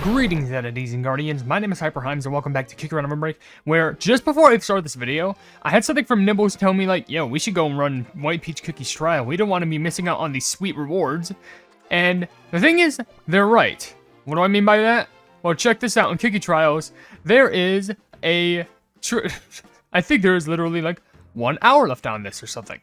Greetings, entities and guardians. My name is HyperHimes, and welcome back to Kick Around OvenBreak, where just before I started this video, I had something from Nibbles tell me like, yo, we should go and run White Peach Cookie's trial. We don't want to be missing out on these sweet rewards. And the thing is, they're right. What do I mean by that? Well, check this out. In Cookie Trials, there is a... I think there is literally like 1 hour left on this or something.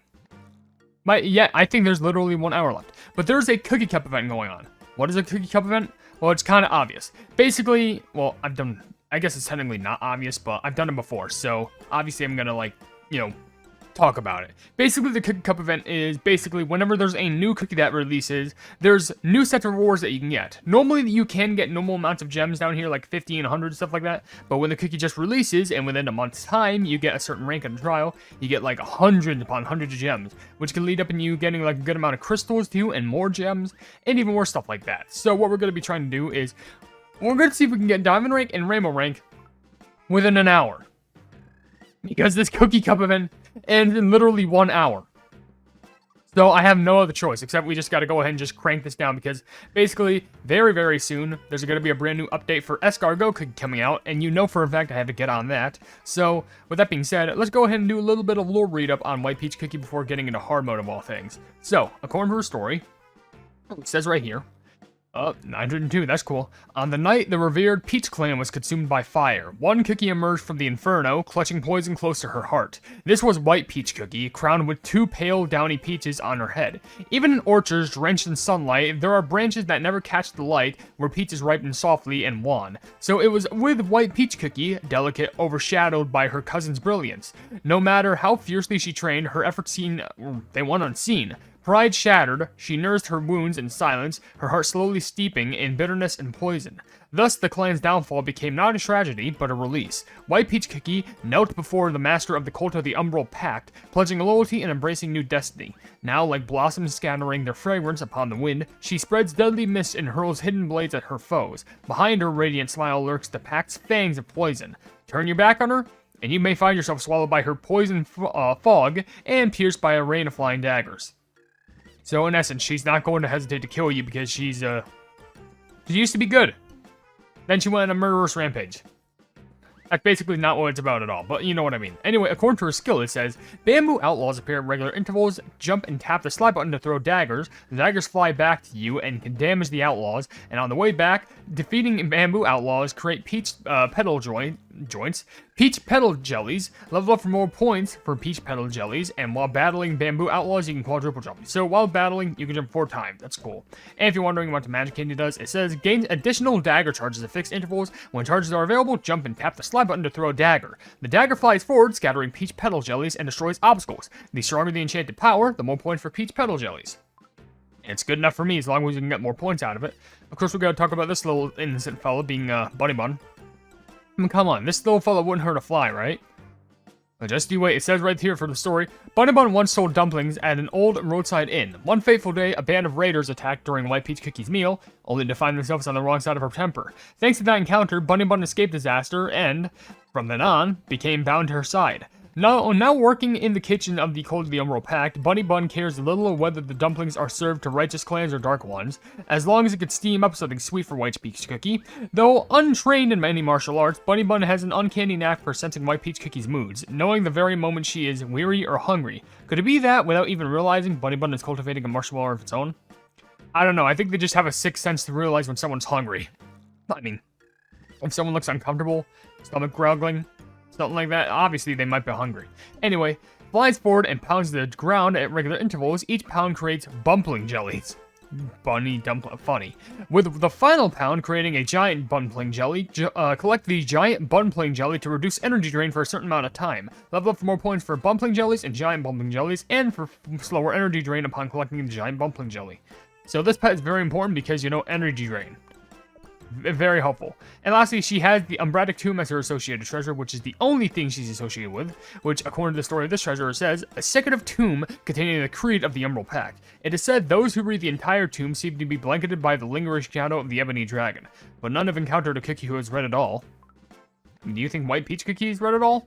Yeah, I think there's literally 1 hour left. But there's a Cookie Cup event going on. What is a Cookie Cup event? Well, it's kind of obvious. Basically, well, I guess it's technically not obvious, but I've done it before. So, obviously, I'm going to, like, talk about it. Basically, the Cookie Cup event is basically whenever there's a new cookie that releases, there's new sets of rewards that you can get. Normally, you can get normal amounts of gems down here, like 50 and 100, stuff like that. But when the cookie just releases, and within a month's time, you get a certain rank in the trial, you get like 100 upon 100 of gems, which can lead up in you getting like a good amount of crystals too, and more gems, and even more stuff like that. So what we're going to be trying to do is, we're going to see if we can get Diamond rank and Rainbow rank within an hour. Because this Cookie Cup event ends in literally 1 hour. So I have no other choice, except we just got to go ahead and just crank this down, because basically, very, very soon, there's going to be a brand new update for Escargot Cookie coming out, and you know for a fact I have to get on that. So, with that being said, let's go ahead and do a little bit of lore read-up on White Peach Cookie before getting into hard mode of all things. So, according to her story, it says right here, 902, that's cool. On the night the revered Peach clan was consumed by fire, one cookie emerged from the inferno, clutching poison close to her heart. This was White Peach Cookie, crowned with two pale, downy peaches on her head. Even in orchards drenched in sunlight, there are branches that never catch the light, where peaches ripen softly and wan. So it was with White Peach Cookie, delicate, overshadowed by her cousin's brilliance. No matter how fiercely she trained, her efforts they went unseen. Pride shattered, she nursed her wounds in silence, her heart slowly steeping in bitterness and poison. Thus, the clan's downfall became not a tragedy, but a release. White Peach Cookie knelt before the master of the cult of the Umbral Pact, pledging loyalty and embracing new destiny. Now, like blossoms scattering their fragrance upon the wind, she spreads deadly mist and hurls hidden blades at her foes. Behind her radiant smile lurks the Pact's fangs of poison. Turn your back on her, and you may find yourself swallowed by her poison fog and pierced by a rain of flying daggers. So in essence, she's not going to hesitate to kill you because she used to be good. Then she went on a murderous rampage. That's basically not what it's about at all, but you know what I mean. Anyway, according to her skill, it says, bamboo outlaws appear at regular intervals, jump and tap the slide button to throw daggers. The daggers fly back to you and can damage the outlaws, and on the way back, defeating bamboo outlaws create peach petal jellies, level up for more points for peach petal jellies, and while battling bamboo outlaws, you can quadruple jump. So while battling, you can jump 4 times. That's cool. And if you're wondering what the magic candy does, it says gains additional dagger charges at fixed intervals. When charges are available, jump and tap the slide button to throw a dagger. The dagger flies forward, scattering peach petal jellies, and destroys obstacles. The stronger the enchanted power, the more points for peach petal jellies. It's good enough for me as long as we can get more points out of it. Of course, we gotta talk about this little innocent fella being Bunny Bun. I mean, come on, this little fella wouldn't hurt a fly, right? But just you wait, it says right here for the story, Bunny Bun once sold dumplings at an old roadside inn. One fateful day, a band of raiders attacked during White Peach Cookie's meal, only to find themselves on the wrong side of her temper. Thanks to that encounter, Bunny Bun escaped disaster and, from then on, became bound to her side. Now working in the kitchen of the Cult of the Umbral Pact, Bunny Bun cares little of whether the dumplings are served to righteous clans or dark ones, as long as it can steam up something sweet for White Peach Cookie. Though untrained in many martial arts, Bunny Bun has an uncanny knack for sensing White Peach Cookie's moods, knowing the very moment she is weary or hungry. Could it be that, without even realizing, Bunny Bun is cultivating a martial art of its own? I don't know, I think they just have a sixth sense to realize when someone's hungry. I mean, if someone looks uncomfortable, stomach growling, something like that, obviously they might be hungry. Anyway, flies forward and pounds the ground at regular intervals. Each pound creates bumpling jellies. Funny. With the final pound creating a giant bumpling jelly, collect the giant bumpling jelly to reduce energy drain for a certain amount of time. Level up for more points for bumpling jellies and giant bumpling jellies, and for slower energy drain upon collecting the giant bumpling jelly. So this pet is very important because, you know, energy drain. Very helpful. And lastly, she has the Umbratic Tomb as her associated treasure, which is the only thing she's associated with, which, according to the story of this treasure, it says, a secretive tomb containing the creed of the Umbral Pact. It is said those who read the entire tomb seem to be blanketed by the lingering shadow of the Ebony Dragon, but none have encountered a cookie who has read it all. Do you think White Peach Cookie has read it all?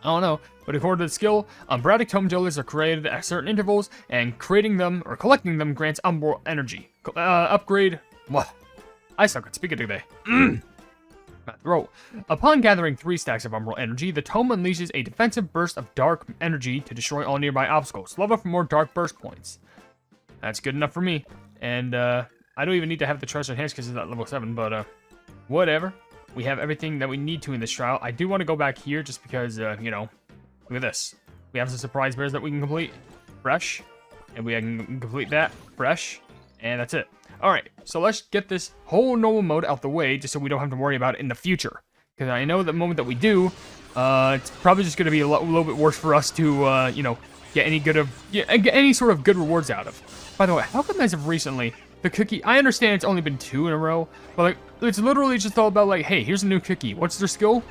I don't know, but according to the skill, Umbratic Tome Jellies are created at certain intervals, and creating them, or collecting them, grants Umbral energy. Upgrade... What? I suck at speaking today. My throat. Upon gathering 3 stacks of Umbral energy, the tome unleashes a defensive burst of dark energy to destroy all nearby obstacles. Level up for more dark burst points. That's good enough for me. And I don't even need to have the treasure enhanced because it's at level 7, but whatever. We have everything that we need to in this trial. I do want to go back here just because, you know, look at this. We have some surprise bears that we can complete. Fresh. And we can complete that. Fresh. And that's it. Alright, so let's get this whole normal mode out the way, just so we don't have to worry about it in the future. Because I know the moment that we do, it's probably just going to be a little bit worse for us to, you know, get any sort of good rewards out of. By the way, how come as of recently, the cookie, I understand it's only been 2 in a row, but like, it's literally just all about like, hey, here's a new cookie. What's their skill?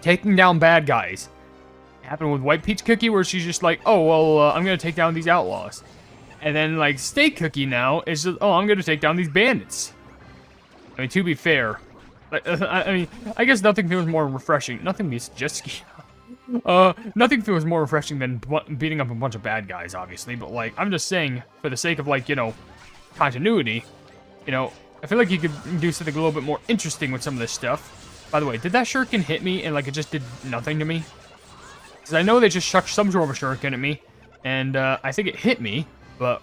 Taking down bad guys. It happened with White Peach Cookie, where she's just like, oh, well, I'm going to take down these outlaws. And then, like, Steak Cookie now is just, oh, I'm going to take down these bandits. I mean, to be fair, like, I mean, I guess nothing feels more refreshing. Nothing feels more refreshing than beating up a bunch of bad guys, obviously. But, like, I'm just saying, for the sake of, like, you know, continuity, you know, I feel like you could do something a little bit more interesting with some of this stuff. By the way, did that shuriken hit me and, like, it just did nothing to me? Because I know they just chucked some sort of a shuriken at me, and I think it hit me. But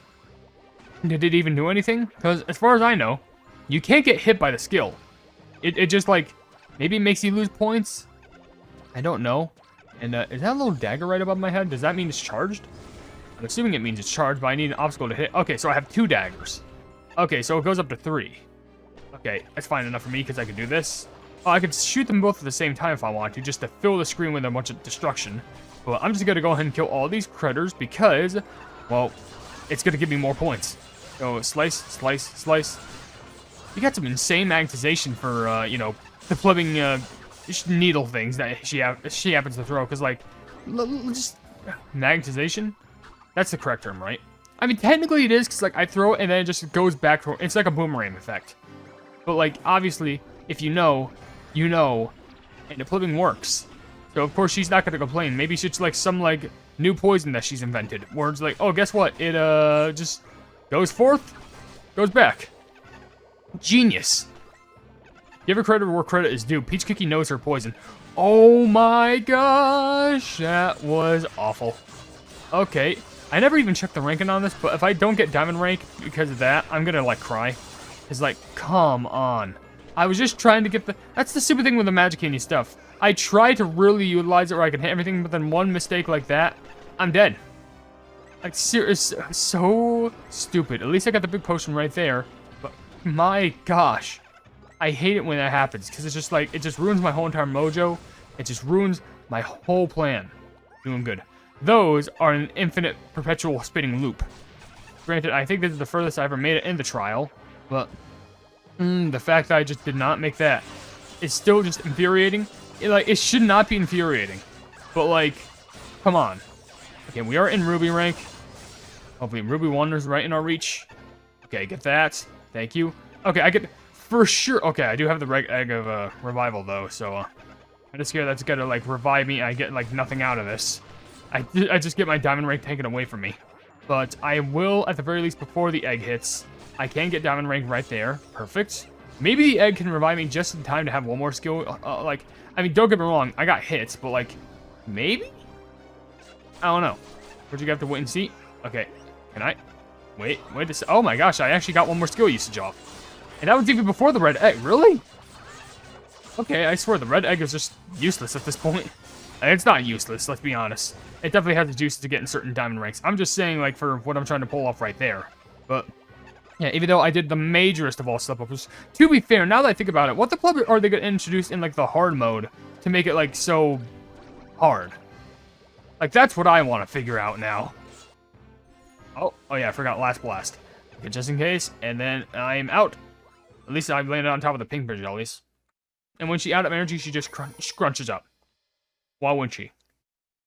did it even do anything? Because as far as I know, you can't get hit by the skill. It just like, maybe it makes you lose points? I don't know. And is that little dagger right above my head? Does that mean it's charged? I'm assuming it means it's charged, but I need an obstacle to hit. Okay, so I have 2 daggers. Okay, so it goes up to 3. Okay, that's fine enough for me because I can do this. Oh, I could shoot them both at the same time if I want to, just to fill the screen with a bunch of destruction. But I'm just going to go ahead and kill all these critters because, well, it's going to give me more points. So, slice, slice, slice. You got some insane magnetization for, you know, the flipping needle things that she happens to throw. Because, like, just magnetization? That's the correct term, right? I mean, technically it is, because, like, I throw it and then it just goes back. It's like a boomerang effect. But, like, obviously, if you know, you know, and the flipping works. So, of course, she's not going to complain. Maybe it's like some, like, new poison that she's invented. Where it's like, oh, guess what? It, just goes forth, goes back. Genius. Give her credit where credit is due. Peach Cookie knows her poison. Oh my gosh, that was awful. Okay, I never even checked the ranking on this, but if I don't get diamond rank because of that, I'm gonna, like, cry. It's like, come on. I was just trying to get the... That's the stupid thing with the Magic Candy stuff. I try to really utilize it where I can hit everything, but then one mistake like that, I'm dead. Like, serious, so stupid. At least I got the big potion right there. But, my gosh. I hate it when that happens, because it's just like, it just ruins my whole entire mojo. It just ruins my whole plan. Doing good. Those are an infinite, perpetual spinning loop. Granted, I think this is the furthest I ever made it in the trial, but the fact that I just did not make that is still just infuriating. It should not be infuriating, but, like, come on. Okay, we are in Ruby rank. Hopefully Ruby Wonder's right in our reach. Okay, get that. Thank you. Okay, I get... For sure. Okay, I do have the egg of revival, though, so I'm just scared that's gonna, like, revive me and I get, like, nothing out of this. I just get my diamond rank taken away from me. But I will, at the very least, before the egg hits, I can get diamond rank right there. Perfect. Maybe the egg can revive me just in time to have one more skill. Like, I mean, don't get me wrong, I got hits, but, like, maybe? I don't know. Would you have to wait and see? Okay, can I? Wait this. Oh my gosh, I actually got one more skill usage off. And that was even before the red egg, really? Okay, I swear the red egg is just useless at this point. And it's not useless, let's be honest. It definitely has the juice to get in certain diamond ranks. I'm just saying, like, for what I'm trying to pull off right there. But, yeah, even though I did the majorest of all slip-ups, to be fair, now that I think about it, what the club are they going to introduce in, like, the hard mode to make it, like, so hard? Like, that's what I want to figure out now. Oh yeah, I forgot Last Blast. Okay, just in case, and then I'm out. At least I've landed on top of the pink bridge, at least. And when she out of energy, she just scrunches up. Why wouldn't she?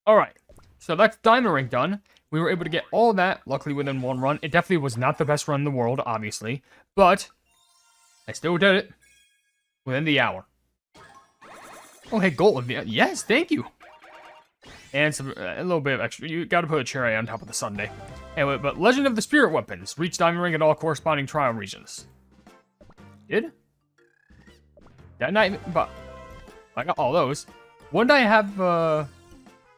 Alright, so that's diamond rank done. We were able to get all that, luckily within one run. It definitely was not the best run in the world, obviously. But, I still did it. Within the hour. Oh, hey, gold. Yes, thank you. And some, a little bit of extra. You gotta put a cherry on top of the sundae. Anyway, but Legend of the Spirit Weapons. Reach diamond rank at all corresponding trial regions. Did? That night, but I got all those. Wouldn't I have, oh,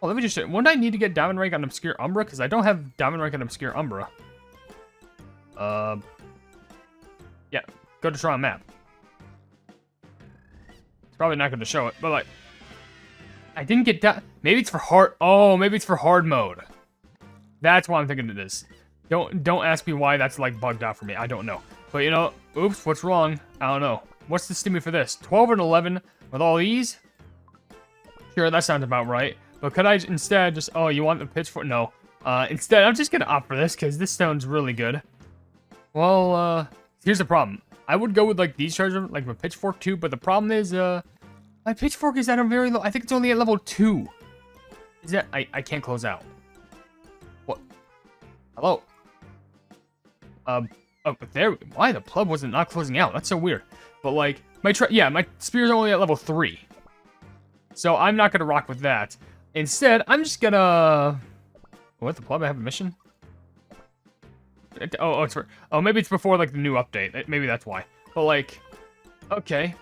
let me just, wouldn't I need to get Diamond Rank on Obscure Umbra? Because I don't have Diamond Rank on Obscure Umbra. Yeah, go to trial map. It's probably not going to show it, but like, I didn't get that. Maybe it's for hard. Oh, maybe it's for hard mode. That's why I'm thinking it is. Don't ask me why that's like bugged out for me. I don't know. But you know, oops, what's wrong? I don't know. What's the stimmy for this? 12 and 11 with all these? Sure, that sounds about right. But could I instead just, oh, you want the pitchfork? No. Instead, I'm just gonna opt for this because this sounds really good. Well, here's the problem. I would go with like these chargers, like my pitchfork too, but the problem is, my pitchfork is at a very low, I think it's only at level 2. Is that, I can't close out. What? Hello? Oh, but there, why the plug wasn't not closing out? That's so weird. But like, my spear's only at level 3. So I'm not gonna rock with that. Instead, I'm just gonna, what, the plug, I have a mission? Maybe it's before like the new update. Maybe that's why. But like, okay.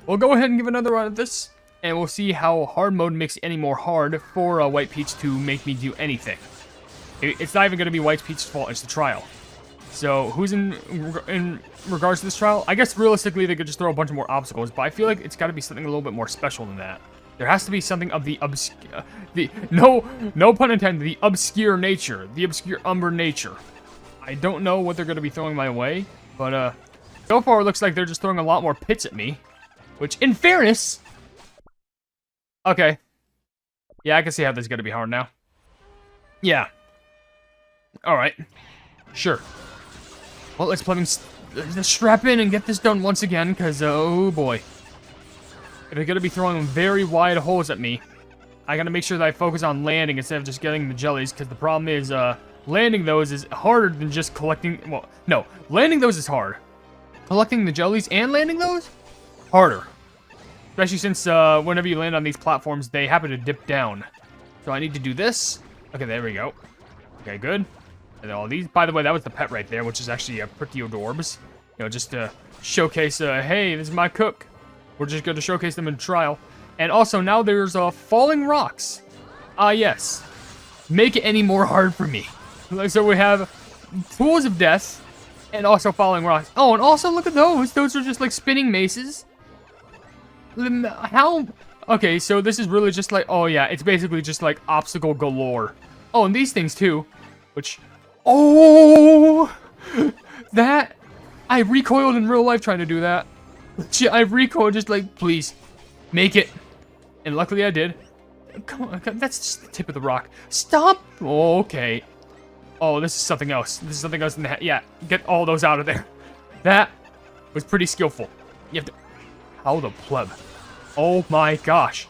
We'll go ahead and give another run at this, and we'll see how hard mode makes it any more hard for White Peach to make me do anything. It's not even going to be White Peach's fault, it's the trial. So, who's in regards to this trial? I guess realistically they could just throw a bunch of more obstacles, but I feel like it's got to be something a little bit more special than that. There has to be something of the obscure, no pun intended, the obscure nature, the obscure umber nature. I don't know what they're going to be throwing my way, but so far it looks like they're just throwing a lot more pits at me. Which, in fairness... Okay. Yeah, I can see how this is going to be hard now. Yeah. Alright. Sure. Well, let's strap in and get this done once again, because, oh boy. They're going to be throwing very wide holes at me. I got to make sure that I focus on landing instead of just getting the jellies, because the problem is, landing those is harder than just collecting... Well, no. Landing those is hard. Collecting the jellies and landing those? Harder. Especially since whenever you land on these platforms, they happen to dip down. So I need to do this. Okay, there we go. Okay, good. And all these. By the way, that was the pet right there, which is actually pretty adorbs. You know, just to showcase, hey, this is my cook. We're just going to showcase them in trial. And also, now there's falling rocks. Yes. Make it any more hard for me. So we have pools of death and also falling rocks. Oh, and also look at those. Those are just like spinning maces. How? Okay, so this is really just like, oh yeah, it's basically just like obstacle galore. Oh, and these things too, which, oh, that, I recoiled in real life trying to do that. I recoiled just like, please, make it. And luckily I did. Come on, that's just the tip of the rock. Stop. Oh, okay. Oh, this is something else. This is something else in the yeah, get all those out of there. That was pretty skillful. You have to... How the pleb? Oh my gosh.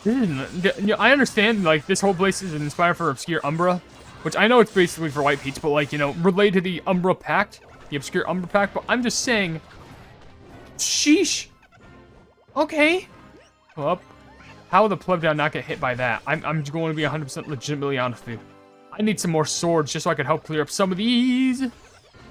I understand, like, this whole place is inspired for Obscure Umbra, which I know it's basically for White Peach, but, like, you know, related to the Umbra Pact, the Obscure Umbra Pact, but I'm just saying, sheesh. Okay. Well, how the pleb did I not get hit by that? I'm going to be 100% legitimately honest with you. I need some more swords just so I can help clear up some of these.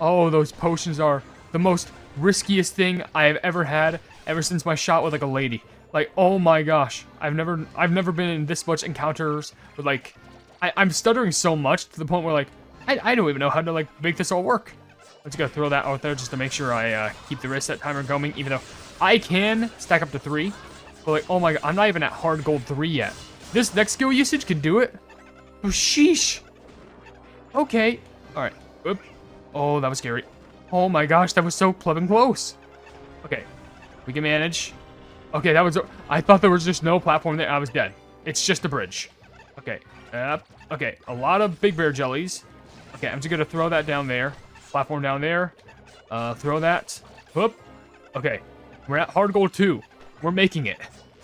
Oh, those potions are the most riskiest thing I have ever had ever since my shot with like a lady. Like, oh my gosh, I've never been in this much encounters with like, I'm stuttering so much to the point where like, I don't even know how to like make this all work. I'm just gonna throw that out there just to make sure I keep the reset timer going, even though I can stack up to 3. But like, oh my god, I'm not even at hard gold 3 yet. This next skill usage can do it. Oh, sheesh. Okay. Alright. Oop. Oh, that was scary. Oh my gosh, that was so plebin close. Okay. We can manage. Okay, that was... I thought there was just no platform there. I was dead. It's just a bridge. Okay. Okay, a lot of big bear jellies. Okay, I'm just gonna throw that down there. Platform down there. Throw that. Whoop. Okay. We're at hard gold 2. We're making it.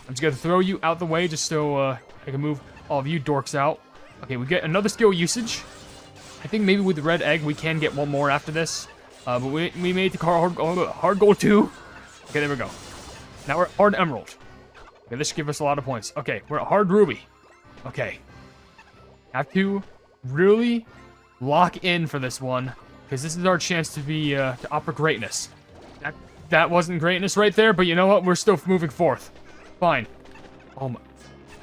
I'm just gonna throw you out the way just so I can move all of you dorks out. Okay, we get another skill usage. I think maybe with the red egg we can get one more after this. But we made the hard gold 2. Okay, there we go. Now we're at hard emerald. Okay, this should give us a lot of points. Okay, we're at hard ruby. Okay. Have to really lock in for this one, because this is our chance to be to opt for greatness. That wasn't greatness right there, but you know what? We're still moving forth. Fine. Oh my.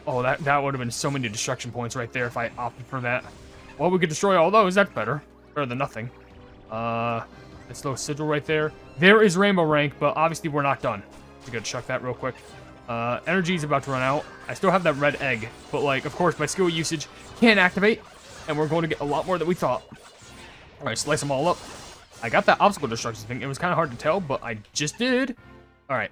Oh, that would have been so many destruction points right there if I opted for that. Well, we could destroy all those. That's better. Better than nothing. This little sigil right there. There is rainbow rank, but obviously we're not done. We gotta chuck that real quick. Energy's about to run out. I still have that red egg, but like, of course, my skill usage can't activate, and we're going to get a lot more than we thought. All right, slice them all up. I got that obstacle destruction thing. It was kind of hard to tell, but I just did. All right,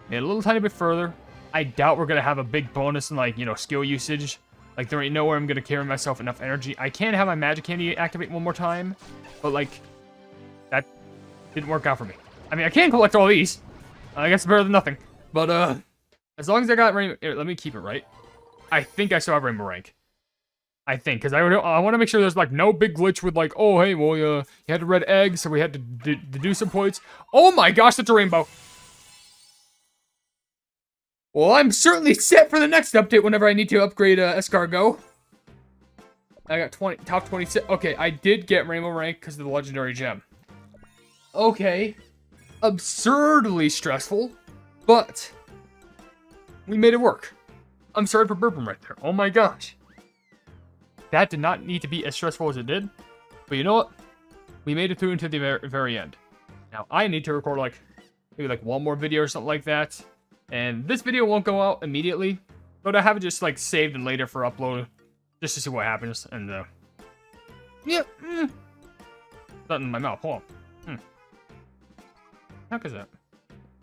made a little tiny bit further. I doubt we're gonna have a big bonus in like, you know, skill usage. Like, there ain't nowhere I'm gonna carry myself enough energy. I can have my magic candy activate one more time, but like, that didn't work out for me. I mean, I can collect all these. I guess it's better than nothing. But as long as I got rainbow, here, let me keep it right. I think I still have rainbow rank. I think, because I want to make sure there's like no big glitch with like, oh hey, well you had a red egg, so we had to do some points. Oh my gosh, that's a rainbow. Well, I'm certainly set for the next update whenever I need to upgrade escargot. I got top 26. Okay, I did get rainbow rank because of the legendary gem. Okay, absurdly stressful, but we made it work. I'm sorry for burping right there. Oh my gosh. That did not need to be as stressful as it did. But you know what? We made it through into the very end. Now, I need to record like, maybe like one more video or something like that. And this video won't go out immediately. But I have it just like saved and later for upload. Just to see what happens. And yeah. Nothing in my mouth. Hold on. Heck is that?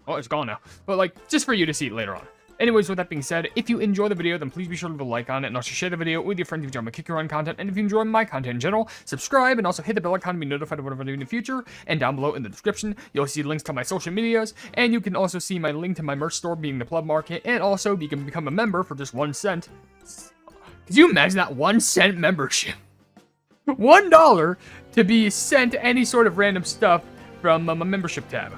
Oh, it's gone now. But like, just for you to see it later on. Anyways, with that being said, if you enjoy the video, then please be sure to leave a like on it, and also share the video with your friends if you enjoy my Kick Your Run content, and if you enjoy my content in general, subscribe, and also hit the bell icon to be notified of whatever I do in the future, and down below in the description, you'll see links to my social medias, and you can also see my link to my merch store being the Pleb Market, and also you can become a member for just 1 cent. Could you imagine that 1 cent membership? $1 to be sent any sort of random stuff from my membership tab.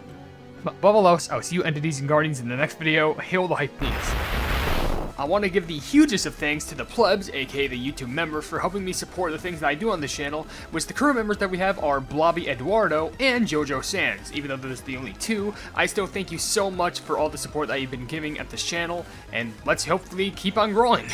But above all else, I'll see you entities and guardians in the next video. Hail the Hypenese. I want to give the hugest of thanks to the plebs, aka the YouTube members, for helping me support the things that I do on this channel, which the current members that we have are Blobby Eduardo and Jojo Sands. Even though there's the only two, I still thank you so much for all the support that you've been giving at this channel, and let's hopefully keep on growing.